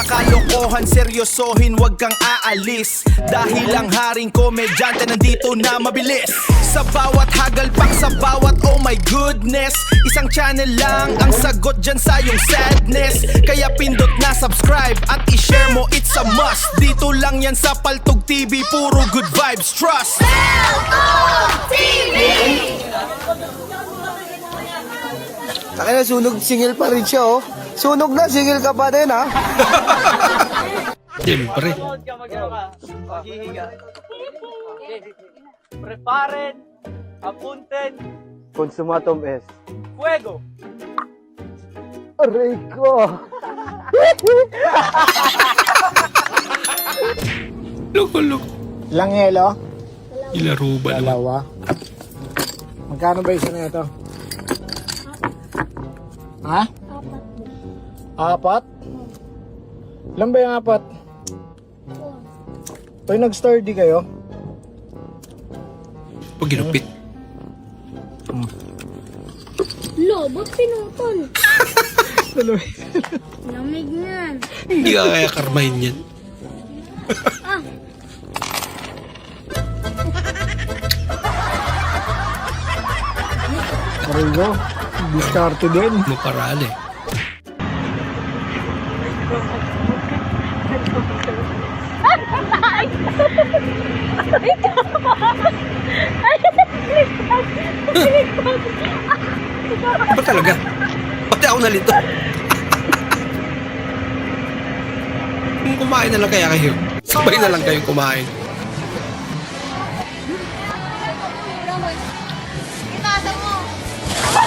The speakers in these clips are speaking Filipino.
mga kalokohan, seryosohin, wag kang aalis. Dahil ang haring komedyante nandito na mabilis. Sa bawat hagalpak, sa bawat oh my goodness, isang channel lang ang sagot dyan sa iyong sadness. Kaya pindot na subscribe at i-share mo, it's a must. Dito lang yan sa Paltog TV, puro good vibes, trust. Paltog TV! Akin na, sunog, singil pa rin siya, oh. Sunog na, singil ka pa din, ha? Siyempre. Preparen, apunten, Consumatum es. fuego! Aray ko! Loko. Ilang yelo? Ilaro ba naman? Dalawa. Magkano ba isa na ito? Ha? Apat. Ilan ba yung apat? Toy, nag-sturdy kayo? Pag ginupit. Lo, ba't pinutol? Tuloy. Lamig niyan. Hindi ka kaya karmahin yan. Aray ko. Diskarte din. Maparaan eh. Ba talaga? Pati ako nalito. Kung kumain na lang kaya kayo, sabay na lang kayo kumain.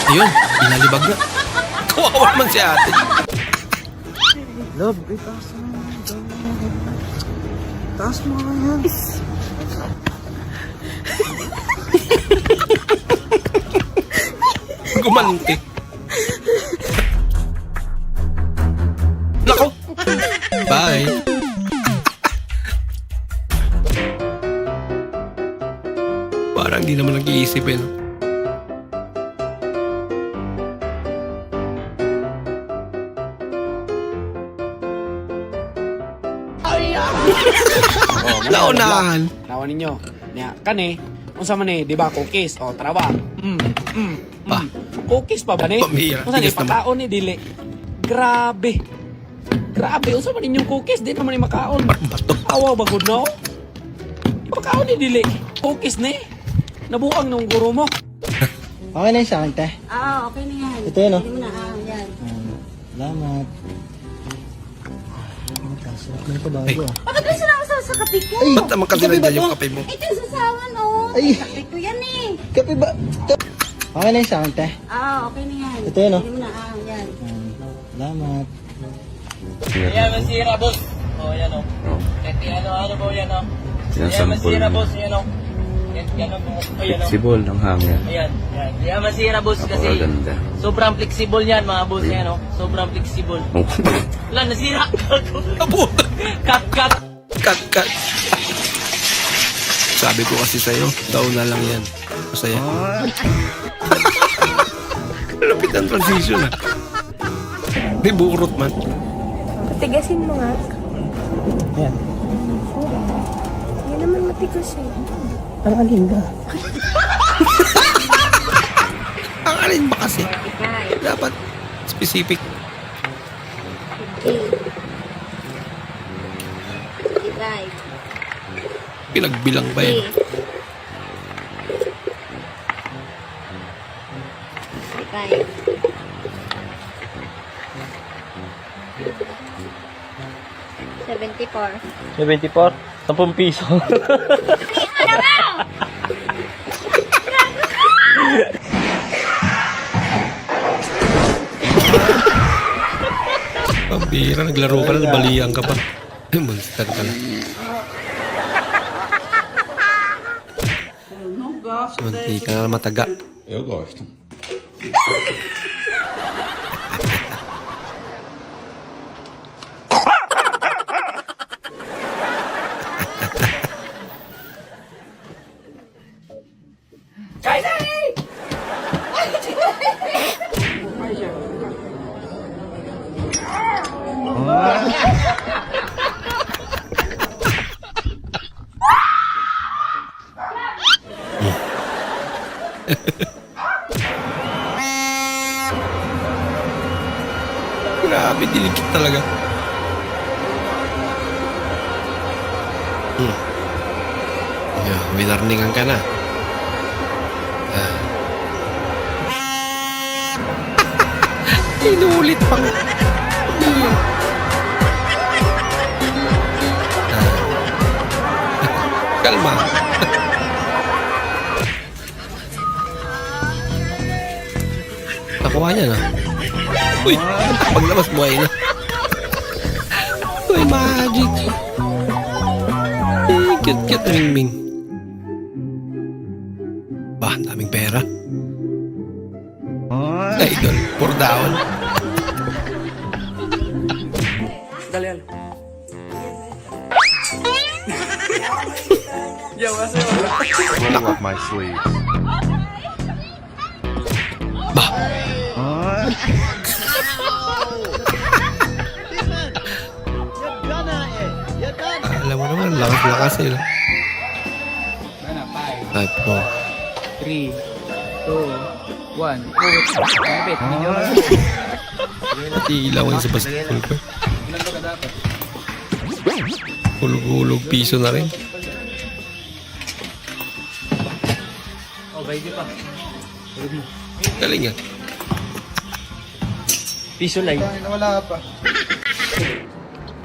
Ayun, inalibag na. Kawawa naman si ate. Love, taas mo. Taas mo nga yan. Gumanti. Nako! Bye! Parang di naman nag-iisip eh, no? Naunahan. Nawan ninyo. Nya kani unsa man di ba cookies o trawa. Pa. Cookies pa ba ni? Pamira, Unsa ni tigas naman. pakaon ni dili? Grabe. Grabe unsa man ninyong cookies di naman ni makaon. Bato. Awa ba gud no? Pakaon ni dili. Cookies ni. Nabuang nung guro mo. Okay na yung sa akin, te. Okay na yan. Ito yun, oh. Pwede mo na, yan. Salamat. Sarap na ito bago, ah. Bakit may sinama sa kape ko? Ay! Ba't naman kasi Kape ba nandiyan yung to? kape mo? Ito yung sasawan, oh. Ay! Kape ko yan eh. Kape ba? Okay na yung sa akin, te. Okay na yan. Ito yun, oh. Pwede mo na, yan. Salamat. Ayan, masira, boss. Yan o. Ano po yan o. Ayan, masira, boss. Yan o. Yan o. Ayan o. Flexible ng hangin. Ayan. Ayan, masira, boss. Kasi Napakaganda. sobrang flexible yan, mga boss. Yan o. Sobrang flexible. Wala, nasira. Abo! Cut. Cut. Sabi ko kasi sa'yo, daw na lang yan. Masaya. Lapit ang transition ah. May burot man. Patigasin mo nga. Yan. Yan naman matigas eh. Ang alin ba? Ang alin ba kasi? Dapat specific. Guys. Pinagbilang ba yan? Guys. 74. 74? 10 piso. Pambira, naglaro ka na, baliang ka pa. Ay, monster ka na. Munti ka na mataga. Eu gosto. Grabe, dinikit talaga. Yeah, winarningan ka na. Inulit pang. Kalma. Nakuha niya na. Uy, paglabas buhay na. Uy, magic. Cute-cute ring-ming. Bah, daming pera. Idol, pour down. Dali, dali. Roll up my sleeves. Bah. Alam mo naman, lakas-lakas sila. 5, 3, 2, 1. Kapit, medyo. Ilawan sa basketball ko. Hulog-hulog piso na rin. Okay, di pa. Galing yan. Piso live. Wala pa.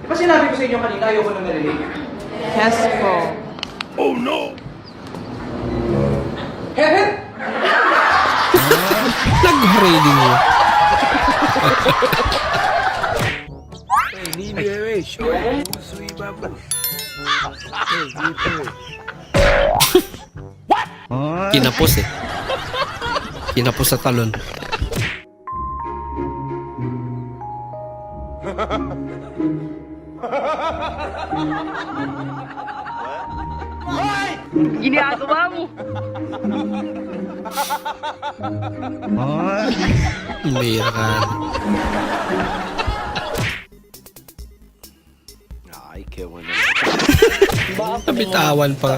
Di ba sinabi ko sa inyo kanina, ayoko na narinig? Yes po. Nag-reading mo. Kinapos eh. Kinapos sa talon. Ginagawa mo! Mira ka. Nabitawan pa.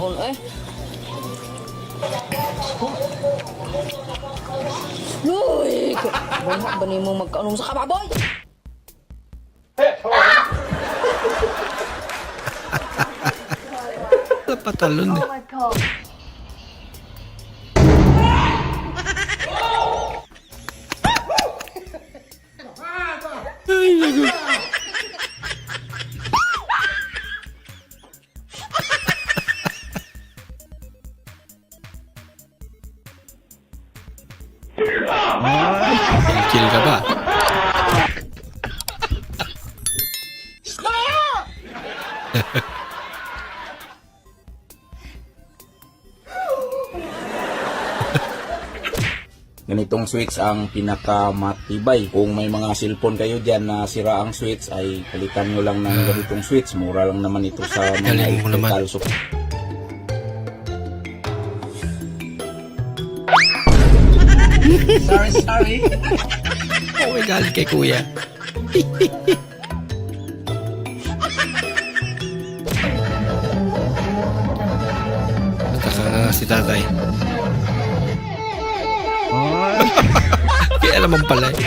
Uy! Banyak ba mo magkaanong sa kababoy? Napatalon eh. Ay, naku. Kill ka ba? Ganitong switch ang pinakamatibay. Kung may mga cellphone kayo dyan na sira ang switch, ay palitan nyo lang ng ganitong switch. Mura lang naman ito sa mga Galing mo naman. electrical supply. Sorry. Oh, galing kay kuya. Nagkaka nga si tatay. Kaya naman pala eh.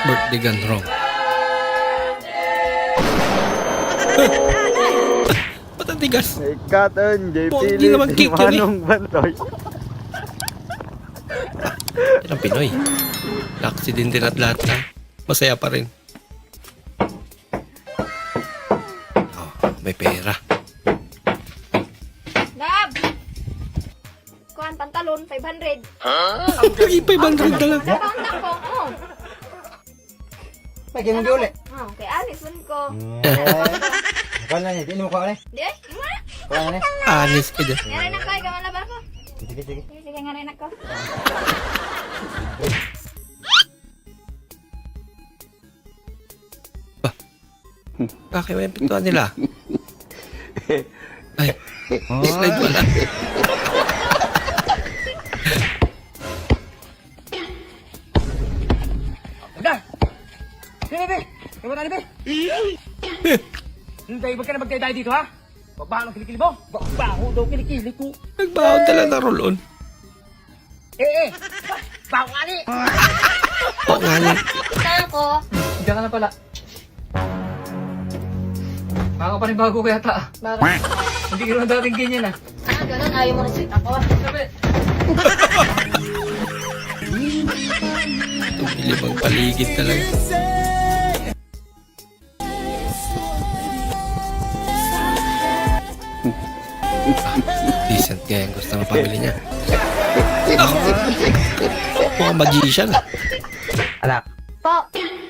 Birthday gone wrong. Ba't ang tigas? Katon, Pogi naman cake yun eh. Bantoy. Yan ang Pinoy. Na-accidente na at lahat na. Masaya pa rin. Oh, may pera. Lab! Kuhan, pantalon, 500. Ay, 500 na lang. Nakontak ko, oh. Pagay mo di ulit. Oh, kay Alice, man ko. Kala niya, di mo ka ulit. Di, ima. Kala niya. Anis ka dyan. Nga rin ako, ikaw malabar ko. Sige, sige. Sige, nga rin ako. Bakit may pintuan nila? Ay, slide wala. Be! Ewan na, be! Hindi, wag ka na magkaya dito, ha? Babaho ng kilikili mo? Babaho daw kilikili ko. Nagbaon talaga ng roll-on. Pangalan. Ako. Diyan ka na pala. Makakapanibago ko yata. Bakit? Hindi ka naman dating ganyan ah. Ganun, ayaw mo na sweet ako. Ilibang paligid talaga. Decent nga yung gusto ng pamilya niya. Ako, mukhang magician. Po,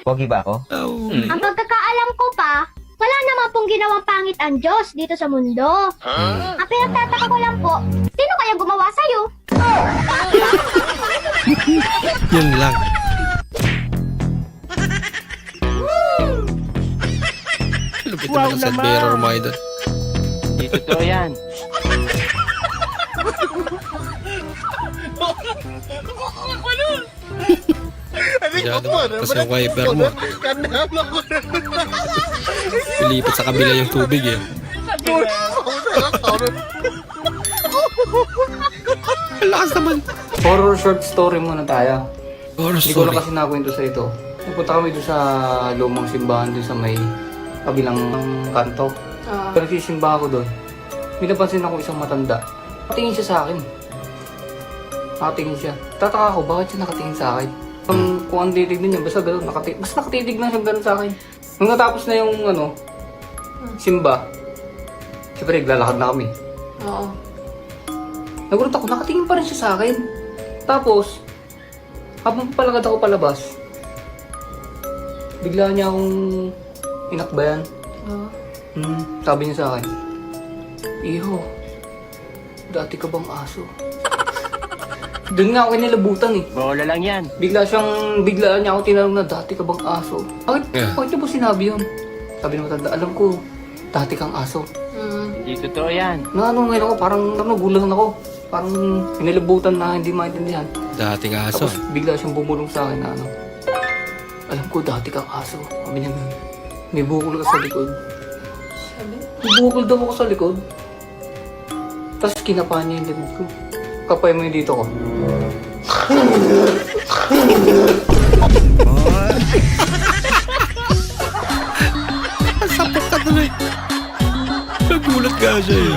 Pogi ba ako? Oh. ang pagkakaalam ko pa, wala naman pong ginawang pangit ang Diyos dito sa mundo. Ang pinagtataka ko lang po, sino kaya gumawa sa'yo? Yun lang. Lupit naman sa bearer mga idol. Hindi totoo yan. Masyado. Tapos yung wiper mo. Pilipat sa kabila yung tubig eh. Ang lakas naman. Horror short story muna tayo. Horror Hindi ko story. lang kasi nakwento sa ito. Nagpunta kami doon sa lumang simbahan doon sa may kabilang kanto. Pero nagsisimba ako doon. May napansin ako isang matanda. Nakatingin siya sa akin. Nakatingin siya. Tataka ako, bakit siya nakatingin sa akin? Kung ang titignan niya, basta gano'n, basta nakatitig lang siya gano'n sa akin. Nung natapos na yung simba, siyempre naglalakad na kami. Oo. Nagulat ako, nakatingin pa rin siya sa akin. Tapos, habang palakad ako palabas, bigla niya akong inakbayan. Oo. Sabi niya sa akin, Iho, dati ka bang aso? Doon nga ako nilabutan eh. Bola lang yan. Bigla niya ako tinanong na, dati ka bang aso? Bakit niya ba sinabi yun? Sabi ng matanda, alam ko, dati kang aso. Hindi totoo yan. Ngayon ako, parang nagulan ako. Parang nilabutan na hindi maintindihan. Dating aso. Tapos bigla siyang bumulong sa akin na alam ko dati kang aso. Sabi niya, may bukol ka sa likod. May bukol daw ako sa likod. Tapos kinapa niya yung likod ko. Kapay mo yung dito ko. Sapok ka tuloy. Nagulat ka siya eh.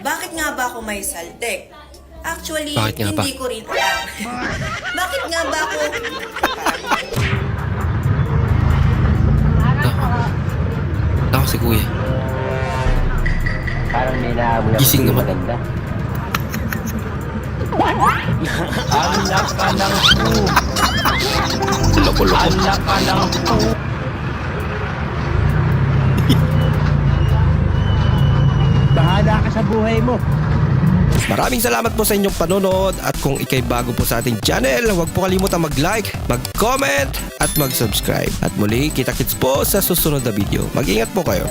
Bakit nga ba ako may saltek? Actually, Bakit nga ba? hindi ko rin alam. Bakit nga ba ako... Ako si kuya. Parang may naamoy ako Gising naman. maganda. Anak ka ng Loko-loko. anak ka ng bahala ka sa buhay mo. Maraming salamat po sa inyong panonood at kung ikay bago po sa ating channel, huwag po kalimutang mag-like, mag-comment at mag-subscribe. At muli, kita-kits po sa susunod na video. Mag-ingat po kayo.